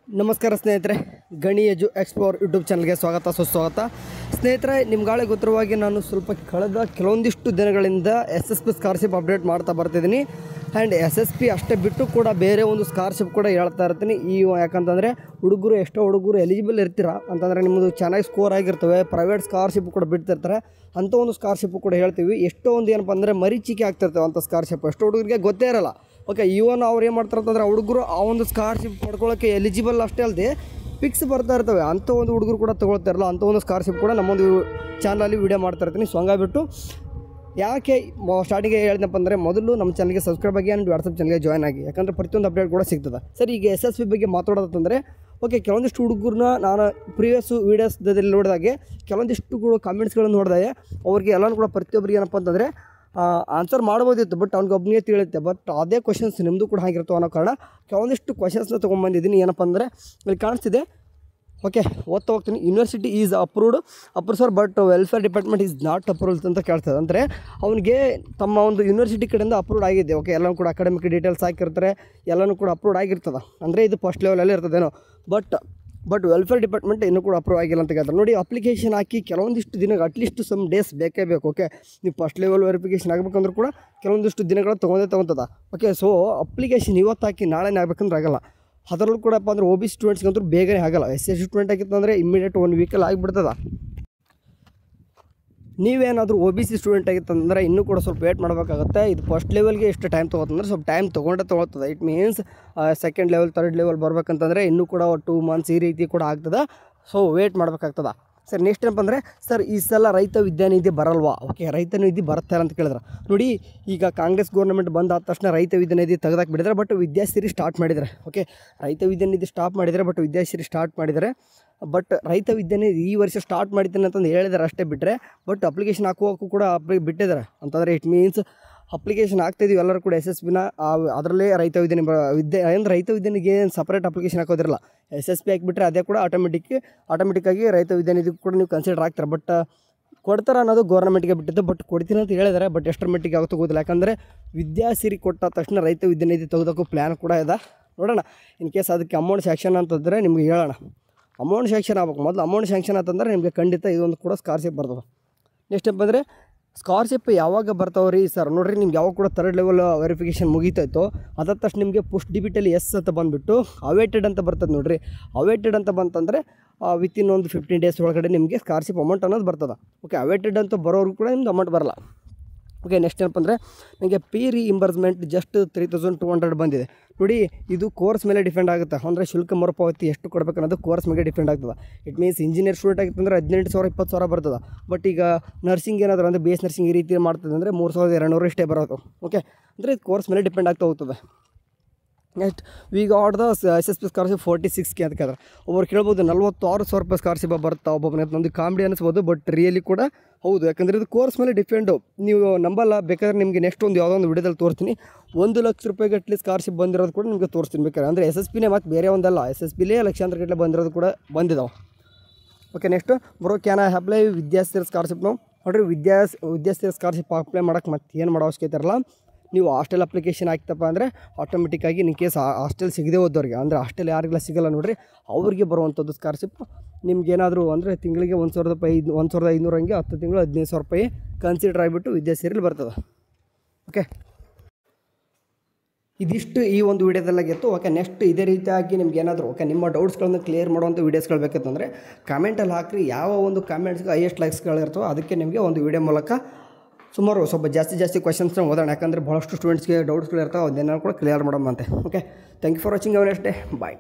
ನಮಸ್ಕಾರ ಸ್ನೇಹಿತರೆ, ಗಣಿ ಎಜು ಎಕ್ಸ್ಪ್ಲೋರ್ ಯೂಟ್ಯೂಬ್ ಚಾನಲ್ಗೆ ಸ್ವಾಗತ ಸುಸ್ವಾಗತ. ಸ್ನೇಹಿತರೆ, ನಿಮ್ಗಾಳೆ ಗೊತ್ತಿರುವಾಗಿ ನಾನು ಸ್ವಲ್ಪ ಕಳೆದ ಕೆಲವೊಂದಿಷ್ಟು ದಿನಗಳಿಂದ SSP ಸ್ಕಾಲರ್ಶಿಪ್ ಅಪ್ಡೇಟ್ ಮಾಡ್ತಾ ಬರ್ತಿದ್ದೀನಿ. ಆ್ಯಂಡ್ SSP ಅಷ್ಟೇ ಬಿಟ್ಟು ಕೂಡ ಬೇರೆ ಒಂದು ಸ್ಕಾಲರ್ಶಿಪ್ ಕೂಡ ಹೇಳ್ತಾ ಇರ್ತೀನಿ. ಯಾಕಂತಂದರೆ ಎಷ್ಟೋ ಹುಡುಗರು ಎಲಿಜಿಬಲ್ ಇರ್ತೀರ ಅಂತಂದರೆ ನಿಮ್ಮದು ಚೆನ್ನಾಗಿ ಸ್ಕೋರ್ ಆಗಿರ್ತವೆ, ಪ್ರೈವೇಟ್ ಸ್ಕಾಲರ್ಶಿಪ್ ಕೂಡ ಬಿಡ್ತಿರ್ತಾರೆ. ಅಂಥ ಒಂದು ಸ್ಕಾಲರ್ಶಿಪ್ ಕೂಡ ಹೇಳ್ತೀವಿ. ಎಷ್ಟೋ ಒಂದು ಏನಪ್ಪ ಅಂದರೆ ಮರೀಚಿಕೆ ಆಗ್ತಿರ್ತವೆ ಅಂಥ ಸ್ಕಾಲರ್ಶಿಪ್, ಎಷ್ಟೋ ಹುಡುಗರಿಗೆ ಗೊತ್ತೇ ಇರೋಲ್ಲ. ಓಕೆ, ಇವನ್ ಅವ್ರು ಏನು ಮಾಡ್ತಾರೆ ಅಂತಂದರೆ ಹುಡುಗರು ಆ ಒಂದು ಸ್ಕಾಲರ್ಶಿಪ್ ಪಡ್ಕೊಳ್ಳೋಕ್ಕೆ ಎಲಿಜಿಬಲ್ ಅಷ್ಟೇ ಅಲ್ಲದೆ ಫಿಕ್ಸ್ ಬರ್ತಾ ಇರ್ತವೆ. ಅಂಥ ಒಂದು ಹುಡುಗರು ಕೂಡ ತೊಗೊಳ್ತಾ ಇರಲ್ಲ. ಅಂಥ ಒಂದು ಸ್ಕಾಲರ್ಶಿಪ್ ಕೂಡ ನಮ್ಮೊಂದು ಚಾನಲಲ್ಲಿ ವೀಡಿಯೋ ಮಾಡ್ತಾ ಇರ್ತೀನಿ. ಸೊ ಹಂಗಾಗ್ಬಿಟ್ಟು ಯಾಕೆ ಸ್ಟಾರ್ಟಿಂಗ್ ಹೇಳಿದಪ್ಪ ಅಂದರೆ ಮೊದಲು ನಮ್ಮ ಚಾನಲ್ಗೆ ಸಬ್ಸ್ಕ್ರೈಬ್ ಆಗಿ ಆ್ಯಂಡ್ ವಾಟ್ಸಪ್ ಚಾನಲ್ಗೆ ಜಾಯ್ನ್ ಆಗಿ, ಯಾಕಂದರೆ ಪ್ರತಿಯೊಂದು ಅಪ್ಡೇಟ್ ಕೂಡ ಸಿಗ್ತದೆ. ಸರಿ, ಈಗ SSP ಬಗ್ಗೆ ಮಾತಾಡೋದಂತಂದರೆ ಓಕೆ, ಕೆಲವೊಂದಿಷ್ಟು ಹುಡುಗರನ್ನ ನಾನು ಪ್ರೀವಿಯಸ್ಸು ವೀಡಿಯೋಸ್ದಲ್ಲಿ ನೋಡಿದಾಗೆ ಕೆಲವೊಂದಿಷ್ಟು ಕೂಡ ಕಾಮೆಂಟ್ಸ್ಗಳನ್ನು ನೋಡಿದಾಗೆ ಅವ್ರಿಗೆ ಎಲ್ಲನೂ ಕೂಡ ಪ್ರತಿಯೊಬ್ಬರಿಗೆ ಏನಪ್ಪ ಅಂತಂದರೆ ಆನ್ಸರ್ ಮಾಡ್ಬೋದಿತ್ತು, ಬಟ್ ಅವ್ನಿಗೆ ಒಬ್ಬನಿಗೆ ತಿಳಿಯುತ್ತೆ. ಬಟ್ ಅದೇ ಕ್ವಶನ್ಸ್ ನಿಮ್ಮದು ಕೂಡ ಆಗಿರ್ತವೆ ಅನ್ನೋ ಕಾರಣ ಕೆಲವೊಂದಿಷ್ಟು ಕ್ವಶನ್ಸ್ನ ತೊಗೊಂಬಂದಿದ್ದೀನಿ. ಏನಪ್ಪ ಅಂದರೆ ಇಲ್ಲಿ ಕಾಣಿಸ್ತಿದೆ. ಓಕೆ, ಓದ್ತಾ ಹೋಗ್ತೀನಿ. University is approved sir, but welfare department is not approved ಅಂತ ಕೇಳ್ತದೆ. ಅಂದರೆ ಅವನಿಗೆ ತಮ್ಮ ಒಂದು ಯೂನಿವರ್ಸಿಟಿ ಕಡೆಯಿಂದ ಅಪ್ರೂವ್ಡ್ ಆಗಿದೆ. ಓಕೆ, ಎಲ್ಲನೂ ಕೂಡ ಅಕಾಡೆಮಿಕ್ ಡೀಟೇಲ್ಸ್ ಹಾಕಿರ್ತಾರೆ, ಎಲ್ಲನೂ ಕೂಡ ಅಪ್ರೂವ್ಡ್ ಆಗಿರ್ತದೆ. ಅಂದರೆ ಇದು ಫಸ್ಟ್ ಲೆವೆಲಲ್ಲಿ ಇರ್ತದೇನೋ. ಬಟ್ ವೆಲ್ಫೇರ್ ಡಿಪಾರ್ಟ್ಮೆಂಟ್ ಇನ್ನೂ ಕೂಡ ಅಪ್ರೂವ್ ಆಗಿಲ್ಲ ಅಂತ ಕೇಳ್ತಾರೆ. ನೋಡಿ, ಅಪ್ಲಿಕೇಶನ್ ಹಾಕಿ ಕೆಲವೊಂದಿಷ್ಟು ದಿನಗಳು ಅಟ್ಲೀಸ್ಟ್ ಸಮ್ ಡೇಸ್ ಬೇಕೇ ಬೇಕು. ಓಕೆ, ನೀವು ಫಸ್ಟ್ ಲೆವೆಲ್ ವೆರಿಫಿಕೇಷನ್ ಆಗಬೇಕಂದ್ರೂ ಕೂಡ ಕೆಲವೊಂದಿಷ್ಟು ದಿನಗಳು ತೊಗೊತದ. ಓಕೆ, ಸೊ ಅಪ್ಲಿಕೇಶನ್ ಇವತ್ತು ಹಾಕಿ ನಾಳೆನೇ ಆಗಬೇಕಂದ್ರೆ ಆಗಲ್ಲ. ಅದರಲ್ಲೂ ಕೂಡಪ್ಪ ಅಂದರೆ OBC ಸ್ಟೂಡೆಂಟ್ಸ್ಗಂತೂ ಬೇಗನೆ ಆಗಲ್ಲ. SC ಸ್ಟೂಡೆಂಟ್ ಆಗಿತ್ತು ಅಂದರೆ ಇಮ್ಮಿಡಿಯೇಟ್ 1 ವೀಕಲ್ಲಿ ಆಗಿಬಿಡ್ತದೆ. ನೀವೇನಾದರೂ OBC ಸ್ಟೂಡೆಂಟ್ ಆಗಿತ್ತಂದರೆ ಇನ್ನೂ ಕೂಡ ಸ್ವಲ್ಪ ವೇಟ್ ಮಾಡಬೇಕಾಗುತ್ತೆ. ಇದು ಫಸ್ಟ್ ಲೆವೆಲ್ಗೆ ಎಷ್ಟು ಟೈಮ್ ತೊಗೊತಂದ್ರೆ ಸ್ವಲ್ಪ ಟೈಮ್ ತೊಗೊಳ್ತದೆ. It means second level, third level ಬರ್ಬೇಕಂತಂದರೆ ಇನ್ನೂ ಕೂಡ 2 ಮಂತ್ಸ್ ಈ ರೀತಿ ಕೂಡ ಆಗ್ತದೆ. ಸೊ ವೇಟ್ ಮಾಡಬೇಕಾಗ್ತದೆ. ಸರ್, ನೆಕ್ಸ್ಟ್ ಏನಪ್ಪ ಅಂದರೆ ಸರ್ ಈ ಸಲ ರೈತ ವಿದ್ಯಾನಿಧಿ ಬರಲ್ವಾ? ಓಕೆ, ರೈತ ನಿಧಿ ಬರುತ್ತೆ ಅಂತ ಕೇಳಿದ್ರೆ ನೋಡಿ, ಈಗ ಕಾಂಗ್ರೆಸ್ ಗೌರ್ಮೆಂಟ್ ಬಂದಾದ ತಕ್ಷಣ ರೈತ ವಿದ್ಯಾನಿಧಿ ತೆಗೆದಾಕಿ ಬಿಟ್ಟಿದ್ದಾರೆ, ಬಟ್ ವಿದ್ಯಾಸಿರಿ ಸ್ಟಾರ್ಟ್ ಮಾಡಿದ್ದಾರೆ. ಓಕೆ, ರೈತ ವಿದ್ಯಾನಿಧಿ ಸ್ಟಾಪ್ ಮಾಡಿದರೆ, ಬಟ್ ವಿದ್ಯಾಸಿರಿ ಸ್ಟಾರ್ಟ್ ಮಾಡಿದ್ದಾರೆ. ಬಟ್ ರೈತ ವಿದ್ಯಾನಿಧಿ ಈ ವರ್ಷ ಸ್ಟಾರ್ಟ್ ಮಾಡಿದ್ದೇನೆ ಅಂತಂದು ಹೇಳಿದ್ದಾರೆ ಅಷ್ಟೇ ಬಿಟ್ಟರೆ, ಬಟ್ ಅಪ್ಲಿಕೇಶನ್ ಹಾಕುವಕ್ಕೂ ಕೂಡ ಬಿಟ್ಟಿದ್ದಾರೆ. ಅಂತಂದರೆ ಇಟ್ ಮೀನ್ಸ್ ಅಪ್ಲಿಕೇಶನ್ ಹಾಕ್ತಾಯಿದ್ದೀವಿ ಎಲ್ಲರೂ ಕೂಡ SSPನ ಅದರಲ್ಲೇ ರೈತ ರೈತ ವಿದ್ಯಾನಿಧಿಗೆ ಏನು ಸಪ್ರೇಟ್ ಅಪ್ಲಿಕೇಶನ್ ಹಾಕೋದಿರಲ್ಲ. SSP ಹಾಕಿಬಿಟ್ರೆ ಅದೇ ಕೂಡ ಆಟೋಮೆಟಿಕ್ಕಾಗಿ ರೈತ ವಿದ್ಯಾನಿಧಿ ಕೂಡ ನೀವು ಕನ್ಸಿಡರ್ ಆಗ್ತಾರೆ. ಬಟ್ ಕೊಡ್ತಾರೆ ಅನ್ನೋದು ಗೌರ್ಮೆಂಟ್ಗೆ ಬಿಟ್ಟಿದ್ದು. ಬಟ್ ಕೊಡ್ತೀನಿ ಅಂತ ಹೇಳಿದ್ದಾರೆ, ಬಟ್ ಎಷ್ಟರ ಮಟ್ಟಿಗೆ ಆಗುತ್ತೋ ಗೊತ್ತಿಲ್ಲ. ಯಾಕಂದರೆ ವಿದ್ಯಾಸಿರಿ ಕೊಟ್ಟ ತಕ್ಷಣ ರೈತ ವಿದ್ಯಾನಿಧಿ ತೆಗೆದಕ್ಕೂ ಪ್ಲ್ಯಾನ್ ಕೂಡ ಇದೆ. ನೋಡೋಣ, ಇನ್ ಕೇಸ್ ಅದಕ್ಕೆ ಅಮೌಂಟ್ ಸ್ಯಾಂಕ್ಷನ್ ಅಂತಂದರೆ ನಿಮ್ಗೆ ಹೇಳೋಣ. ಅಮೌಂಟ್ ಸ್ಯಾಂಕ್ಷನ್ ಆಗ್ಬೇಕು. ಮೊದಲು ಅಮೌಂಟ್ ಸ್ಯಾಂಕ್ಷನ್ ಅಂತಂದರೆ ನಿಮಗೆ ಖಂಡಿತ ಇದೊಂದು ಕೂಡ ಸ್ಕಾಲರ್ಶಿಪ್ ಬರ್ತದೆ. ನೆಕ್ಸ್ಟ್ ಏನಪ್ಪ ಅಂದರೆ ಸ್ಕಾಲರ್ಶಿಪ್ ಯಾವಾಗ ಬರ್ತಾವ್ರಿ ಸರ್? ನೋಡಿರಿ, ನಿಮ್ಗೆ ಯಾವಾಗ ಕೂಡ ಥರ್ಡ್ ಲೆವೆಲ್ ವೆರಿಫಿಕೇಷನ್ ಮುಗೀತಾಯಿತು ಅದಾದ ತಕ್ಷಣ ನಿಮಗೆ ಪುಸ್ಟ್ ಡಿಬಿಟಲ್ಲಿ ಎಸ್ ಅಂತ ಬಂದುಬಿಟ್ಟು ಅವೇಟೆಡ್ ಅಂತ ಬರ್ತದೆ. ನೋಡಿರಿ, ಅವೇಟೆಡ್ ಅಂತ ಬಂತಂದರೆ ವಿತಿನ್ ಒಂದು 15 ಡೇಸ್ ಒಳಗಡೆ ನಿಮಗೆ ಸ್ಕಾಲರ್ಶಿಪ್ ಅಮೌಂಟ್ ಅನ್ನೋದು ಬರ್ತದೆ. ಓಕೆ, ಅವೇಟೆಡ್ ಅಂತ ಬರೋರು ಕೂಡ ನಿಮ್ದು ಅಮೌಂಟ್ ಬರಲ್ಲ. ಓಕೆ, ನೆಕ್ಸ್ಟ್ ಏನಪ್ಪ ಅಂದರೆ ನನಗೆ ಪಿ ರೀಇಂಬರ್ಸ್ಮೆಂಟ್ ಜಸ್ಟ್ 3200 ಬಂದಿದೆ. ನೋಡಿ, ಇದು ಕೋರ್ಸ್ ಮೇಲೆ ಡಿಪೆಂಡ್ ಆಗುತ್ತೆ. ಅಂದರೆ ಶುಲ್ಕ ಮರುಪಾವತಿ ಎಷ್ಟು ಕೊಡಬೇಕು ಅನ್ನೋದು ಕೋರ್ಸ್ ಮೇಲೆ ಡಿಪೆಂಡ್ ಆಗ್ತದೆ. ಇಟ್ ಮೀನ್ಸ್ ಇಂಜಿನಿಯರ್ ಸ್ಟೂಡೆಂಟ್ ಆಗಿತ್ತಂದರೆ 18,000 20,000 ಬರ್ತದೆ. ಬಟ್ ಈಗ ನರ್ಸಿಂಗ್ ಏನಾದರೂ ಅಂದರೆ BS ನರ್ಸಿಂಗ್ ಈ ರೀತಿ ಮಾಡ್ತದೆ ಅಂದರೆ 3,200 ಇಷ್ಟೇ ಬರೋದು. ಓಕೆ, ಅಂದರೆ ಇದು ಕೋರ್ಸ್ ಮೇಲೆ ಡಿಪೆಂಡ್ ಆಗ್ತಾ ಹೋಗ್ತದೆ. Next we got the SSP scholarship 46K ಅಂತ ಕೇಳಿದ್ರೆ ಒಬ್ಬರು ಕೇಳ್ಬೋದು 46,000 ರೂಪಾಯಿ ಸ್ಕಾಲರ್ಶಿಪ್ ಬರುತ್ತಾ ಒಬ್ಬೊಬ್ಬನೇ. ನಮ್ಮದು ಕಾಮಿಡಿ ಅನಿಸ್ಬೋದು, ಬಟ್ ರಿಯಲಿ ಕೂಡ ಹೌದು. ಯಾಕಂದರೆ ಇದು ಕೋರ್ಸ್ ಮೇಲೆ ಡಿಪೆಂಡು. ನೀವು ನಂಬಲ್ಲ, ಬೇಕಾದ್ರೆ ನಿಮಗೆ ನೆಕ್ಸ್ಟ್ ಯಾವುದೋ ಒಂದು ವಿಡಿಯೋದಲ್ಲಿ ತೋರಿಸ್ತೀನಿ. 1 ಲಕ್ಷ ರೂಪಾಯಿಗೆ ಅಟ್ಲೀಸ್ಟ್ ಸ್ಕಾಲರ್ಶಿಪ್ ಬಂದಿರೋದು ಕೂಡ ನಿಮಗೆ ತೋರಿಸ್ತೀನಿ ಬೇಕಾದ್ರೆ. ಅಂದರೆ SSPನೇ ಮತ್ತು ಬೇರೆ ಒಂದಲ್ಲ, SSPಲೇ ಲಕ್ಷಾಂತರ ಗಟ್ಟಲೆ ಬಂದಿರೋದು ಕೂಡ ಬಂದಿದ್ದಾವೆ. Okay, next bro, can I apply Vidyasiri scholarship? ನೋಡಿರಿ, ವಿದ್ಯಾಸಿರಿ ಸ್ಕಾಲರ್ಶಿಪ್ ಅಪ್ಲೈ ಮಾಡೋಕ್ಕೆ ಮತ್ತೆ ಏನು ಮಾಡೋ ಅವಶ್ಯಕತೆ ಇರಲ್ಲ. ನೀವು ಹಾಸ್ಟೆಲ್ ಅಪ್ಲಿಕೇಶನ್ ಹಾಕ್ತಪ್ಪ ಅಂದರೆ ಆಟೋಮೆಟಿಕ್ಕಾಗಿ ಇನ್ ಕೇಸ್ ಹಾಸ್ಟೆಲ್ ಸಿಗದೆ ಹೋದವ್ರಿಗೆ, ಅಂದರೆ ಹಾಸ್ಟೆಲ್ ಯಾರಿಗೆಲ್ಲ ಸಿಗೋಲ್ಲ ನೋಡಿರಿ, ಅವ್ರಿಗೆ ಬರುವಂಥದ್ದು ಸ್ಕಾಲರ್ಶಿಪ್. ನಿಮ್ಗೇನಾದರೂ ಅಂದರೆ ತಿಂಗಳಿಗೆ 1,000 ರೂಪಾಯಿ 1,500 ಹಂಗೆ 10 ತಿಂಗಳು 15,000 ರೂಪಾಯಿ ಕನ್ಸಿಡರ್ ಆಗಿಬಿಟ್ಟು ವಿದ್ಯಾಸಿರಿಲಿ ಬರ್ತದೆ. ಓಕೆ, ಇದಿಷ್ಟು ಈ ಒಂದು ವೀಡಿಯೋದಲ್ಲಾಗಿತ್ತು. ಓಕೆ, ನೆಕ್ಸ್ಟ್ ಇದೇ ರೀತಿಯಾಗಿ ನಿಮ್ಗೆ ಏನಾದರೂ ನಿಮ್ಮ ಡೌಟ್ಸ್ಗಳನ್ನು ಕ್ಲಿಯರ್ ಮಾಡುವಂಥ ವೀಡಿಯೋಸ್ಗಳು ಬೇಕಿತ್ತಂದರೆ ಕಾಮೆಂಟಲ್ಲಿ ಹಾಕಿರಿ. ಯಾವ ಒಂದು ಕಾಮೆಂಟ್ಸ್ಗೆ ಹೈಯೆಸ್ಟ್ ಲೈಕ್ಸ್ಗಳಿರ್ತವೆ ಅದಕ್ಕೆ ನಿಮಗೆ ಒಂದು ವೀಡಿಯೋ ಮೂಲಕ ಸುಮಾರು ಸ್ವಲ್ಪ ಜಾಸ್ತಿ ಕ್ವಶನ್ಸ್ನ ಓದೋಣ. ಯಾಕಂದರೆ ಭಾಳಷ್ಟು ಸ್ಟೂಡೆಂಟ್ಸ್ಗೆ ಡೌಟ್ಸ್ಗಳು ಇರ್ತಾವೆ, ಅದನ್ನೆಲ್ಲ ಕೂಡ ಕ್ಲಿಯರ್ ಮಾಡೋಣ ಅಂತೆ. Okay, thank you for watching. Our next day. Bye.